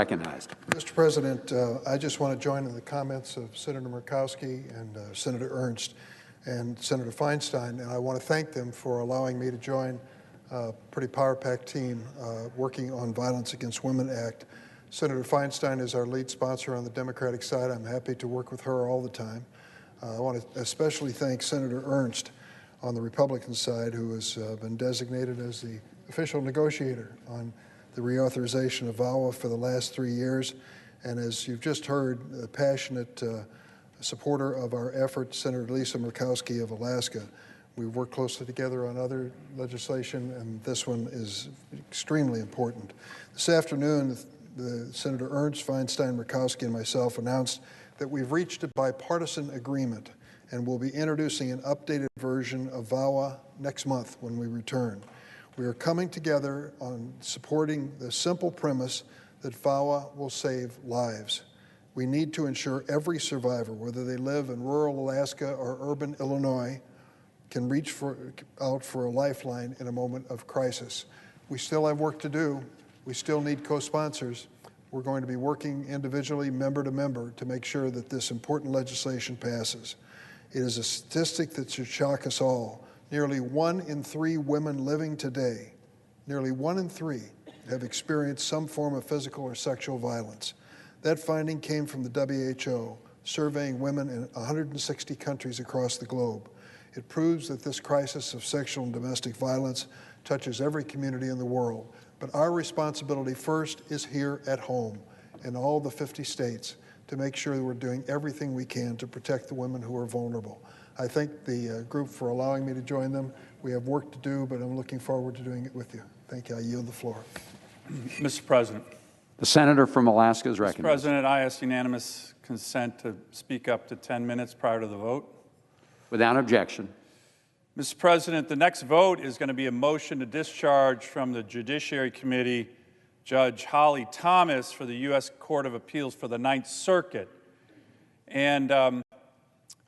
Recognized. Mr. President, I just want to join in the comments of Senator Murkowski and Senator Ernst and Senator Feinstein, and I want to thank them for allowing me to join a pretty power-packed team working on Violence Against Women Act. Senator Feinstein is our lead sponsor on the Democratic side. I'm happy to work with her all the time. I want to especially thank Senator Ernst on the Republican side, who has been designated as the official negotiator on the reauthorization of VAWA for the last 3 years. And as you've just heard, a passionate supporter of our effort, Senator Lisa Murkowski of Alaska. We've worked closely together on other legislation, and this one is extremely important. This afternoon, Senator Ernst, Feinstein, Murkowski, and myself announced that we've reached a bipartisan agreement and will be introducing an updated version of VAWA next month when we return. We are coming together on supporting the simple premise that VAWA will save lives. We need to ensure every survivor, whether they live in rural Alaska or urban Illinois, can reach out for a lifeline in a moment of crisis. We still have work to do. We still need co-sponsors. We're going to be working individually, member to member, to make sure that this important legislation passes. It is a statistic that should shock us all. Nearly 1 in 3 women living today, nearly 1 in 3, have experienced some form of physical or sexual violence. That finding came from the WHO, surveying women in 160 countries across the globe. It proves that this crisis of sexual and domestic violence touches every community in the world. But our responsibility first is here at home in all the 50 states to make sure that we're doing everything we can to protect the women who are vulnerable. I thank the group for allowing me to join them. We have work to do, but I'm looking forward to doing it with you. Thank you. I yield the floor. Mr. President. The senator from Alaska is Mr. recognized. President, I ask unanimous consent to speak up to 10 minutes prior to the vote. Without objection. Mr. President, the next vote is going to be a motion to discharge from the Judiciary Committee Judge Holly Thomas for the U.S. Court of Appeals for the Ninth Circuit. And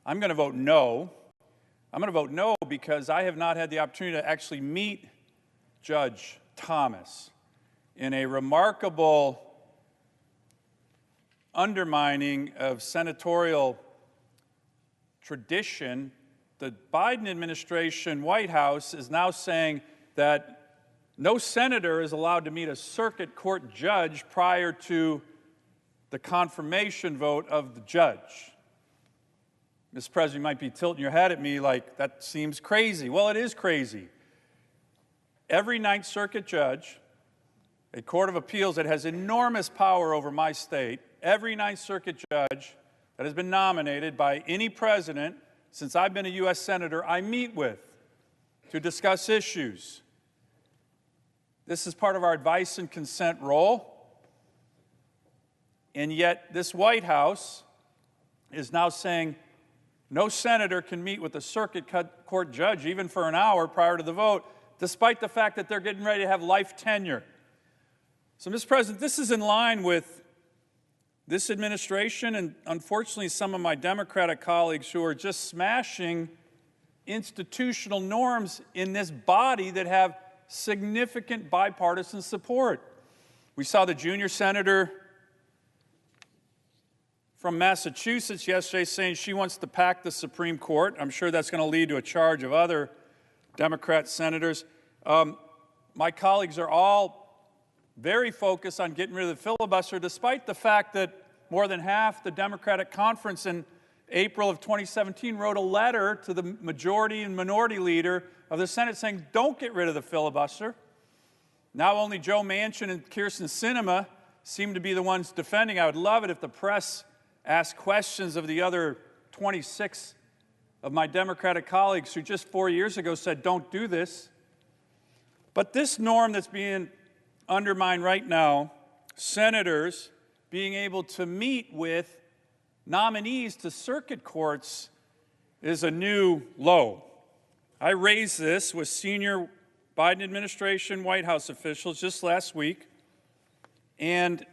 I'm going to vote no. I'm going to vote no because I have not had the opportunity to actually meet Judge Thomas. In a remarkable undermining of senatorial tradition, the Biden administration White House is now saying that no senator is allowed to meet a circuit court judge prior to the confirmation vote of the judge. Mr. President, you might be tilting your head at me like that seems crazy. Well, it is crazy. Every Ninth Circuit judge, a court of appeals that has enormous power over my state, every Ninth Circuit judge that has been nominated by any president since I've been a U.S. Senator, I meet with to discuss issues. This is part of our advice and consent role. And yet this White House is now saying no senator can meet with a circuit court judge even for an hour prior to the vote, despite the fact that they're getting ready to have life tenure. So, Mr. President, this is in line with this administration and, unfortunately, some of my Democratic colleagues who are just smashing institutional norms in this body that have significant bipartisan support. We saw the junior senator from Massachusetts yesterday saying she wants to pack the Supreme Court. I'm sure that's going to lead to a charge of other Democrat senators. My colleagues are all very focused on getting rid of the filibuster, despite the fact that more than half the Democratic conference in April of 2017 wrote a letter to the majority and minority leader of the Senate saying, don't get rid of the filibuster. Now only Joe Manchin and Kyrsten Sinema seem to be the ones defending. I would love it if the press asked questions of the other 26 of my Democratic colleagues who just 4 years ago said, don't do this. But this norm that's being undermined right now, senators being able to meet with nominees to circuit courts, is a new low. I raised this with senior Biden administration White House officials just last week, and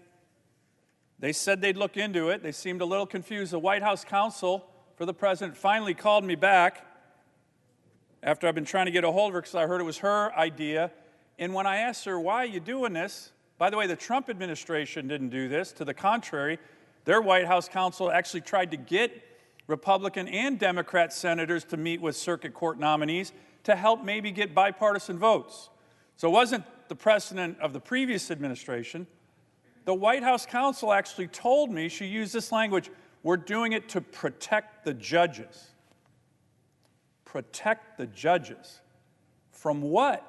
they said they'd look into it. They seemed a little confused. The White House counsel for the president finally called me back after I've been trying to get a hold of her because I heard it was her idea. And when I asked her, why are you doing this? By the way, the Trump administration didn't do this. To the contrary, their White House counsel actually tried to get Republican and Democrat senators to meet with circuit court nominees to help maybe get bipartisan votes. So it wasn't the precedent of the previous administration. The White House counsel actually told me, she used this language, we're doing it to protect the judges. Protect the judges. From what?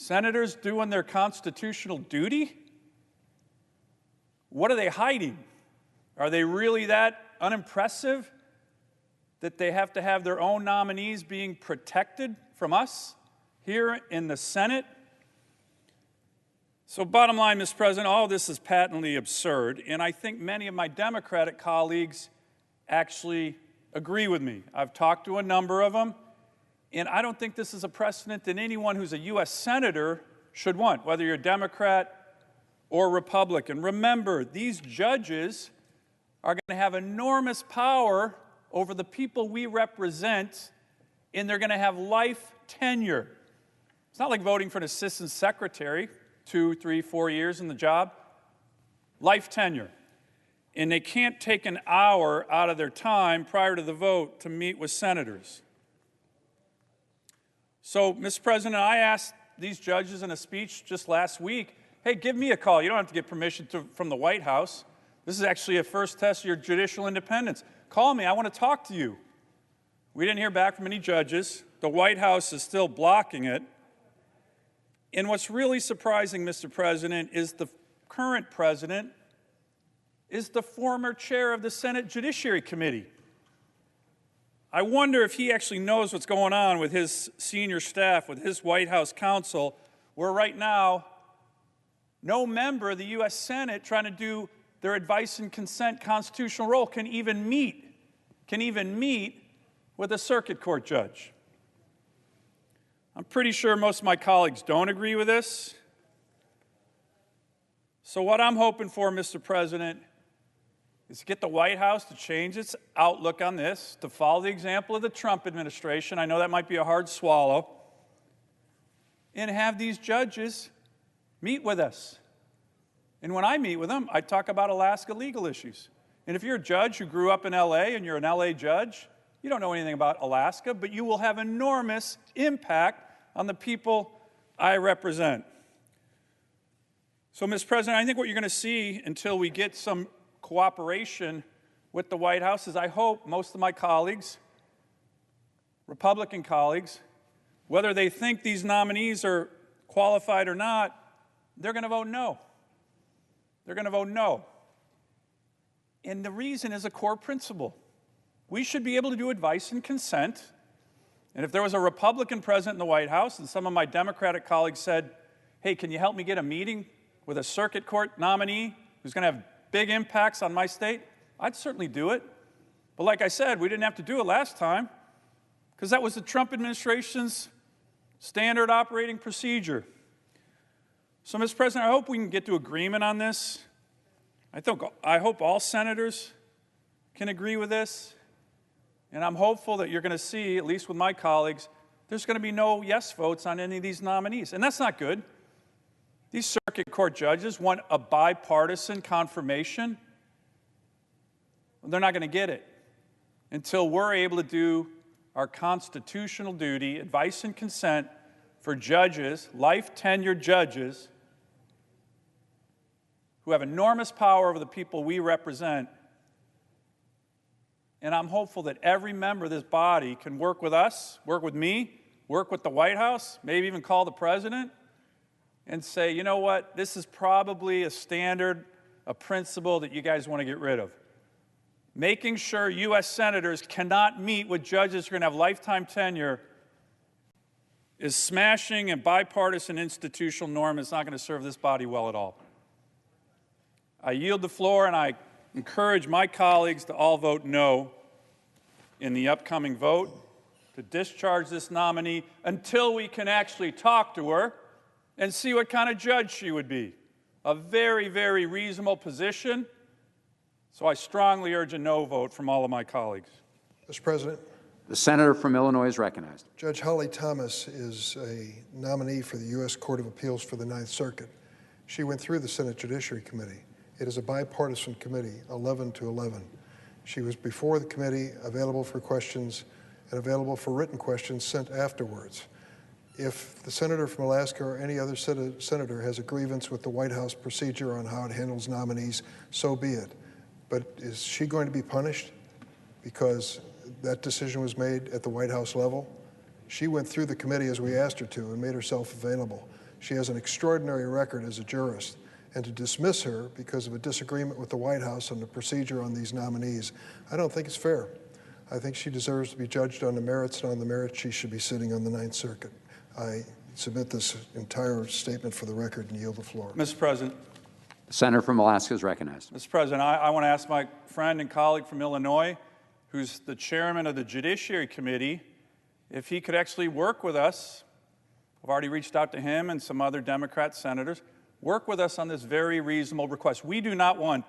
Senators doing their constitutional duty? What are they hiding? Are they really that unimpressive that they have to have their own nominees being protected from us here in the Senate? So bottom line, Mr. President, all of this is patently absurd, and I think many of my Democratic colleagues actually agree with me. I've talked to a number of them, and I don't think this is a precedent that anyone who's a U.S. Senator should want, whether you're a Democrat or Republican. Remember, these judges are going to have enormous power over the people we represent, and they're going to have life tenure. It's not like voting for an assistant secretary, 2, 3, 4 years in the job. Life tenure. And they can't take an hour out of their time prior to the vote to meet with senators. So, Mr. President, I asked these judges in a speech just last week, hey, give me a call. You don't have to get permission from the White House. This is actually a first test of your judicial independence. Call me. I want to talk to you. We didn't hear back from any judges. The White House is still blocking it. And what's really surprising, Mr. President, is the current president is the former chair of the Senate Judiciary Committee. I wonder if he actually knows what's going on with his senior staff, with his White House counsel, where right now no member of the U.S. Senate trying to do their advice and consent constitutional role can even meet with a circuit court judge. I'm pretty sure most of my colleagues don't agree with this. So what I'm hoping for, Mr. President, is to get the White House to change its outlook on this, to follow the example of the Trump administration. I know that might be a hard swallow. And have these judges meet with us. And when I meet with them, I talk about Alaska legal issues. And if you're a judge who grew up in L.A. and you're an L.A. judge, you don't know anything about Alaska, but you will have enormous impact on the people I represent. So, Mr. President, I think what you're going to see until we get some cooperation with the White House is I hope most of my colleagues, Republican colleagues, whether they think these nominees are qualified or not, they're going to vote no. They're going to vote no. And the reason is a core principle. We should be able to do advice and consent. And if there was a Republican president in the White House and some of my Democratic colleagues said, hey, can you help me get a meeting with a circuit court nominee who's going to have big impacts on my state, I'd certainly do it. But like I said, we didn't have to do it last time because that was the Trump administration's standard operating procedure. So, Mr. President, I hope we can get to agreement on this. I hope all senators can agree with this. And I'm hopeful that you're going to see, at least with my colleagues, there's going to be no yes votes on any of these nominees. And that's not good. These circuit court judges want a bipartisan confirmation. They're not going to get it until we're able to do our constitutional duty, advice and consent for judges, life tenured judges, who have enormous power over the people we represent. And I'm hopeful that every member of this body can work with us, work with me, work with the White House, maybe even call the president and say, you know what, this is probably a standard, a principle that you guys want to get rid of. Making sure U.S. senators cannot meet with judges who are going to have lifetime tenure is smashing a bipartisan institutional norm. It's not going to serve this body well at all. I yield the floor, and I encourage my colleagues to all vote no in the upcoming vote to discharge this nominee until we can actually talk to her and see what kind of judge she would be. A very, very reasonable position. So I strongly urge a no vote from all of my colleagues. Mr. President, The senator from Illinois is recognized. Judge Holly Thomas is a nominee for the U.S. Court of Appeals for the Ninth Circuit. She went through the Senate Judiciary Committee. It is a bipartisan committee, 11 to 11. She was before the committee, available for questions, and available for written questions sent afterwards. If the senator from Alaska or any other senator has a grievance with the White House procedure on how it handles nominees, so be it. But is she going to be punished because that decision was made at the White House level? She went through the committee as we asked her to and made herself available. She has an extraordinary record as a jurist, and to dismiss her because of a disagreement with the White House on the procedure on these nominees, I don't think it's fair. I think she deserves to be judged on the merits, and on the merits she should be sitting on the Ninth Circuit. I submit this entire statement for the record and yield the floor. Mr. President. The senator from Alaska is recognized. Mr. President, I want to ask my friend and colleague from Illinois, who's the chairman of the Judiciary Committee, if he could actually work with us. I've already reached out to him and some other Democrat senators. Work with us on this very reasonable request. We do not want,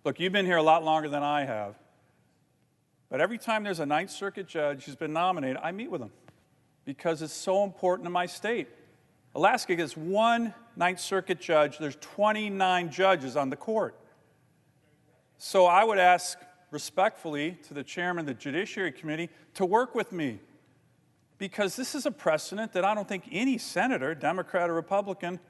look, you've been here a lot longer than I have, but every time there's a Ninth Circuit judge who's been nominated, I meet with him because it's so important to my state. Alaska gets one Ninth Circuit judge. There's 29 judges on the court. So I would ask respectfully to the chairman of the Judiciary Committee to work with me, because this is a precedent that I don't think any senator, Democrat or Republican,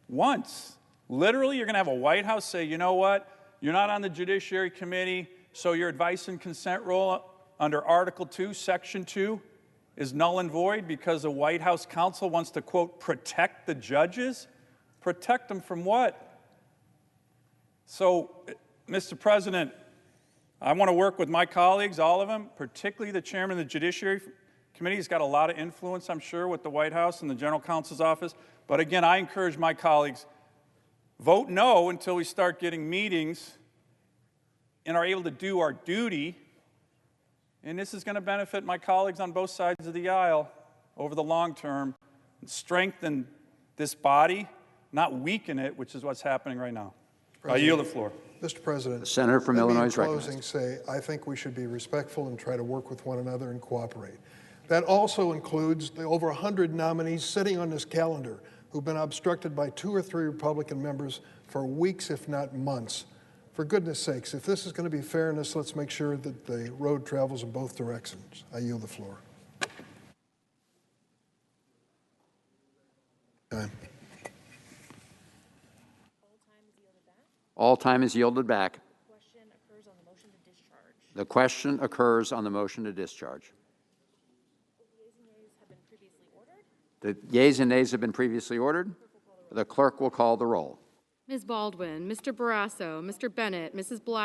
wants. Literally, you're going to have a White House say, you know what, you're not on the Judiciary Committee, so your advice and consent rule under Article 2, Section 2 is null and void because the White House counsel wants to, quote, protect the judges? Protect them from what? So, Mr. President, I want to work with my colleagues, all of them, particularly the chairman of the Judiciary Committee. He's got a lot of influence, I'm sure, with the White House and the General Counsel's office. But again, I encourage my colleagues, vote no until we start getting meetings and are able to do our duty. And this is going to benefit my colleagues on both sides of the aisle over the long term and strengthen this body, not weaken it, which is what's happening right now. I yield the floor. Mr. President, The senator from Illinois is let me in recognized. closing say I think we should be respectful and try to work with one another and cooperate. That also includes the over 100 nominees sitting on this calendar who've been obstructed by 2 or 3 Republican members for weeks, if not months. For goodness sakes, if this is going to be fairness, let's make sure that the road travels in both directions. I yield the floor. Time. All time is yielded back. Question occurs on the motion to discharge. The question occurs on the motion to discharge. The yeas and nays have been previously ordered. The clerk will call the roll. Ms. Baldwin, Mr. Barrasso, Mr. Bennett, Mrs. Black.